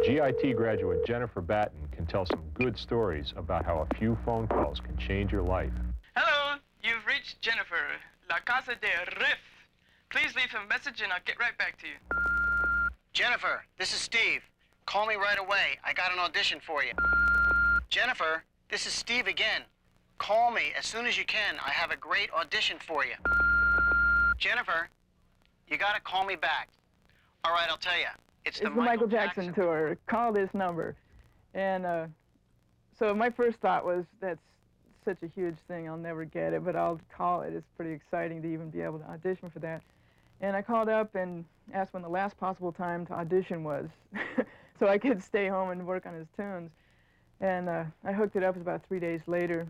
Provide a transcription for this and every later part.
GIT graduate Jennifer Batten can tell some good stories about how a few phone calls can change your life. Hello, you've reached Jennifer, La Casa de Riff. Please leave a message and I'll get right back to you. Jennifer, this is Steve. Call me right away. I got an audition for you. Jennifer, this is Steve again. Call me as soon as you can. I have a great audition for you. Jennifer, you gotta call me back. All right, I'll tell you. It's the Michael Jackson tour. Call this number. And so my first thought was, that's such a huge thing, I'll never get it, but I'll call it. It's pretty exciting to even be able to audition for that. And I called up and asked when the last possible time to audition was, so I could stay home and work on his tunes. And I hooked it up about 3 days later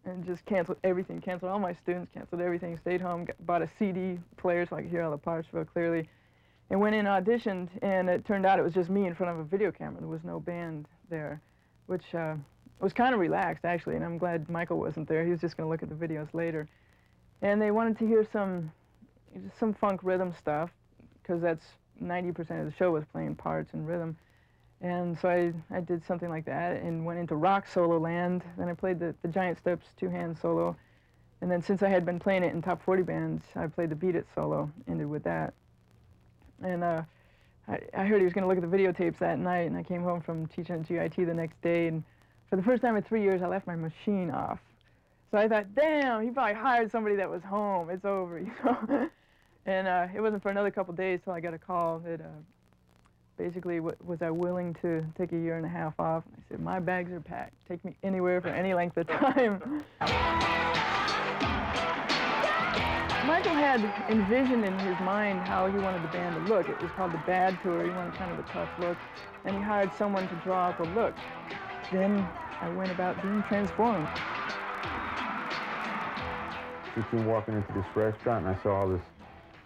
and just canceled everything, canceled all my students, canceled everything, stayed home, bought a CD player so I could hear all the parts real clearly, and went in and auditioned, and it turned out it was just me in front of a video camera. There was no band there, which was kind of relaxed, actually, and I'm glad Michael wasn't there. He was just going to look at the videos later. And they wanted to hear some funk rhythm stuff, because that's 90% of the show was playing parts and rhythm. And so I did something like that and went into rock solo land. Then I played the Giant Steps two-hand solo. And then since I had been playing it in top 40 bands, I played the Beat It solo, ended with that. And I heard he was going to look at the videotapes that night, and I came home from teaching at GIT the next day, and for the first time in 3 years, I left my machine off. So I thought, damn, he probably hired somebody that was home. It's over, you know? And it wasn't for another couple days till I got a call that basically was I willing to take a year and a half off. And I said, my bags are packed. Take me anywhere for any length of time. Michael had envisioned in his mind how he wanted the band to look. It was called the Bad Tour. He wanted kind of a tough look, and he hired someone to draw out the look. Then I went about being transformed. We came walking into this restaurant, and I saw all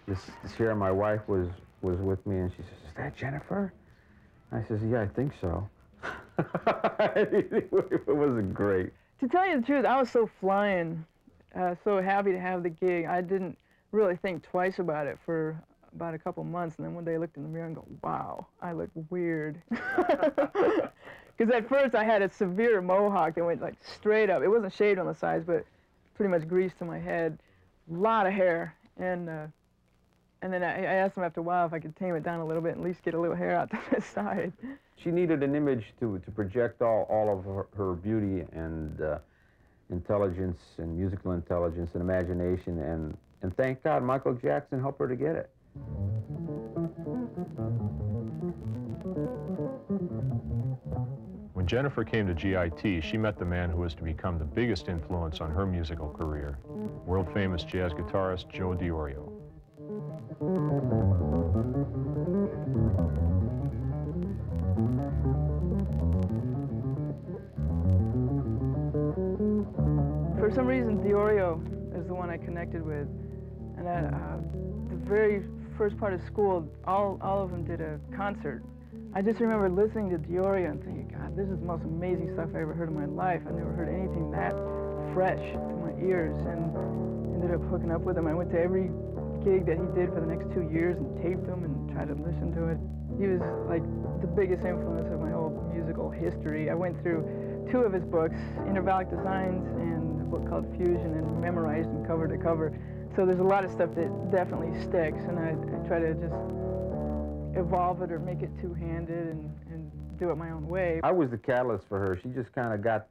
this here. My wife was with me, and she says, "Is that Jennifer?" I says, "Yeah, I think so." It wasn't great. To tell you the truth, I was so flying. So happy to have the gig. I didn't really think twice about it for about a couple months, and then one day I looked in the mirror and go, wow, I look weird. Because at first I had a severe mohawk that went like straight up. It wasn't shaved on the sides, but pretty much greased to my head. A lot of hair. And then I asked him after a while if I could tame it down a little bit and at least get a little hair out to the side. She needed an image to project all of her beauty and intelligence and musical intelligence and imagination, and thank God Michael Jackson helped her to get it. When Jennifer came to GIT, she met the man who was to become the biggest influence on her musical career, world-famous jazz guitarist Joe DiOrio. For some reason, DiOrio is the one I connected with. And at the very first part of school, all of them did a concert. I just remember listening to DiOrio and thinking, God, this is the most amazing stuff I ever heard in my life. I never heard anything that fresh to my ears, and ended up hooking up with him. I went to every gig that he did for the next 2 years and taped them and tried to listen to it. He was like the biggest influence of my whole musical history. I went through 2 of his books, Intervallic Designs and a book called Fusion, and memorized them cover to cover. So there's a lot of stuff that definitely sticks, and I try to just evolve it or make it two-handed and do it my own way. I was the catalyst for her. She just kind of got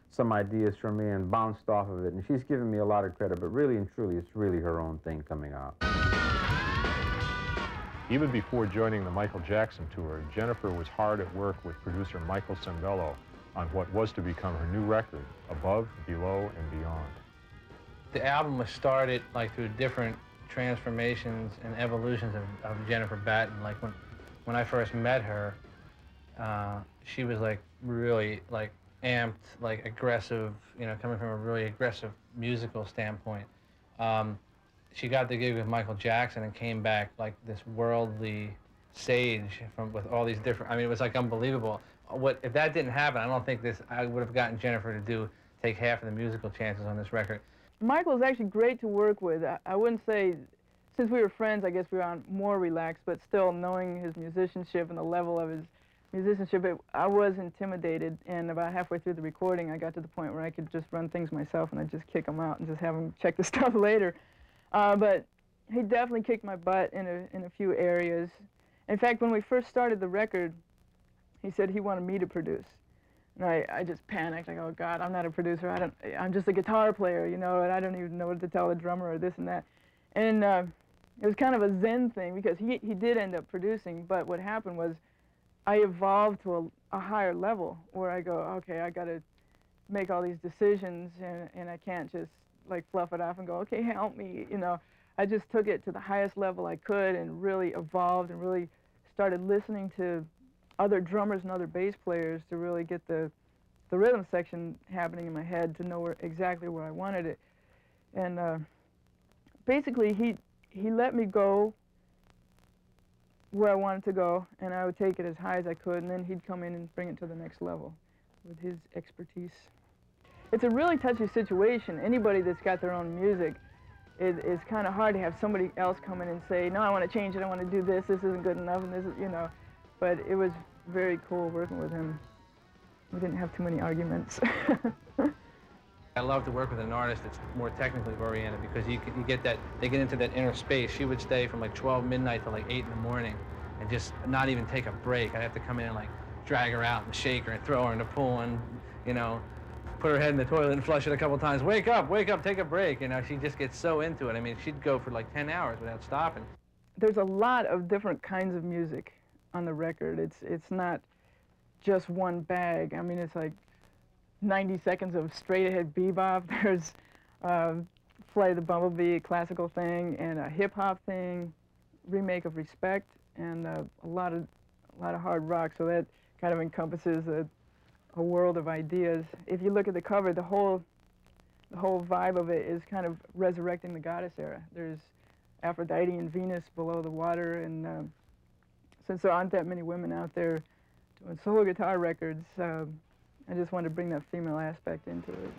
some ideas from me and bounced off of it, and she's given me a lot of credit, but really and truly, it's really her own thing coming out. Even before joining the Michael Jackson tour, Jennifer was hard at work with producer Michael Sembello on what was to become her new record, Above, Below, and Beyond. The album was started like through different transformations and evolutions of Jennifer Batten. Like when I first met her, she was like really like amped, like aggressive, you know, coming from a really aggressive musical standpoint. She got the gig with Michael Jackson and came back like this worldly sage with all these different, I mean, it was like unbelievable. If that didn't happen, I don't think I would have gotten Jennifer to take half of the musical chances on this record. Michael is actually great to work with. I wouldn't say, since we were friends, I guess we were on more relaxed, but still knowing his musicianship and the level of his musicianship, I was intimidated, and about halfway through the recording, I got to the point where I could just run things myself, and I'd just kick him out and just have him check the stuff later. But he definitely kicked my butt in a few areas. In fact, when we first started the record, he said he wanted me to produce. And I just panicked, like, oh God, I'm not a producer, I'm just a guitar player, you know, and I don't even know what to tell the drummer or this and that. And it was kind of a Zen thing, because he did end up producing, but what happened was I evolved to a higher level where I go, okay, I gotta make all these decisions, and I can't just like fluff it off and go, okay, help me, you know. I just took it to the highest level I could and really evolved and really started listening to other drummers and other bass players to really get the rhythm section happening in my head, to know exactly where I wanted it. And basically he let me go where I wanted to go, and I would take it as high as I could, and then he'd come in and bring it to the next level with his expertise. It's a really touchy situation. Anybody that's got their own music, it's kind of hard to have somebody else come in and say, no, I want to change it, I want to do this isn't good enough, and this is, you know. But it was very cool working with him. We didn't have too many arguments. I love to work with an artist that's more technically oriented, because you get that, they get into that inner space. She would stay from like 12 midnight to like 8 in the morning and just not even take a break. I'd have to come in and like drag her out and shake her and throw her in the pool and, you know, put her head in the toilet and flush it a couple times. Wake up, take a break. You know, she just gets so into it. I mean, she'd go for like 10 hours without stopping. There's a lot of different kinds of music on the record. It's not just one bag. I mean, it's like 90 seconds of straight-ahead bebop. There's Flight of the Bumblebee, a classical thing, and a hip-hop thing, remake of Respect, and a lot of hard rock. So that kind of encompasses a world of ideas. If you look at the cover, the whole vibe of it is kind of resurrecting the goddess era. There's Aphrodite and Venus below the water, and since there aren't that many women out there doing solo guitar records, I just wanted to bring that female aspect into it.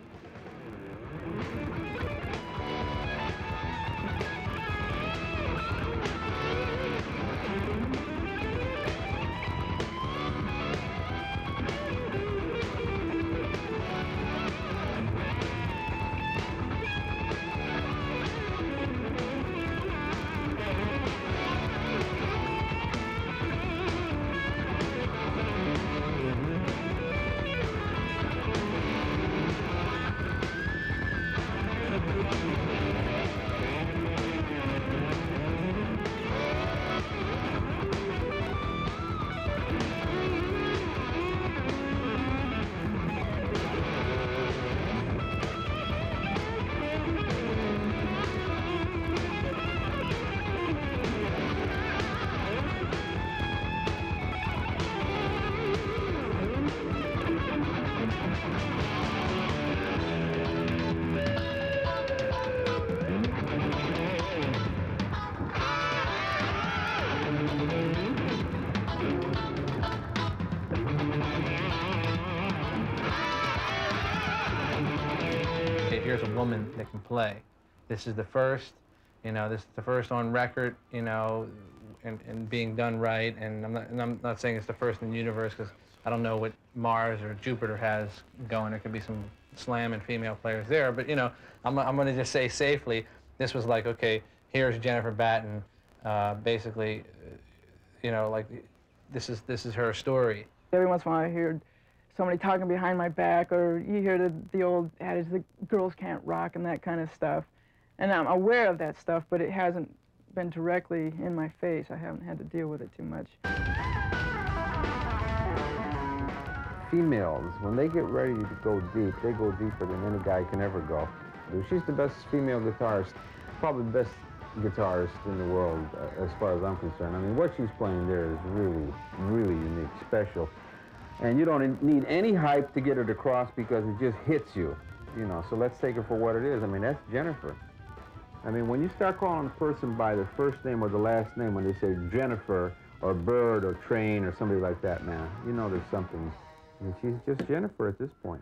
Here's a woman that can play. This is the first, you know, this is the first on record, you know, and being done right. And I'm not saying it's the first in the universe, because I don't know what Mars or Jupiter has going. There could be some slam and female players there, but you know, I'm going to just say safely, this was like, okay, here's Jennifer Batten, basically, you know, like this is her story. Every once in a while I hear somebody talking behind my back, or you hear the old adage, the girls can't rock and that kind of stuff. And I'm aware of that stuff, but it hasn't been directly in my face. I haven't had to deal with it too much. Females, when they get ready to go deep, they go deeper than any guy can ever go. She's the best female guitarist, probably the best guitarist in the world, as far as I'm concerned. I mean, what she's playing there is really, really unique, special. And you don't need any hype to get it across, because it just hits you, you know. So let's take it for what it is. I mean, that's Jennifer. I mean, when you start calling a person by their first name or the last name, when they say Jennifer or Bird or Train or somebody like that, man, you know there's something. I mean, she's just Jennifer at this point.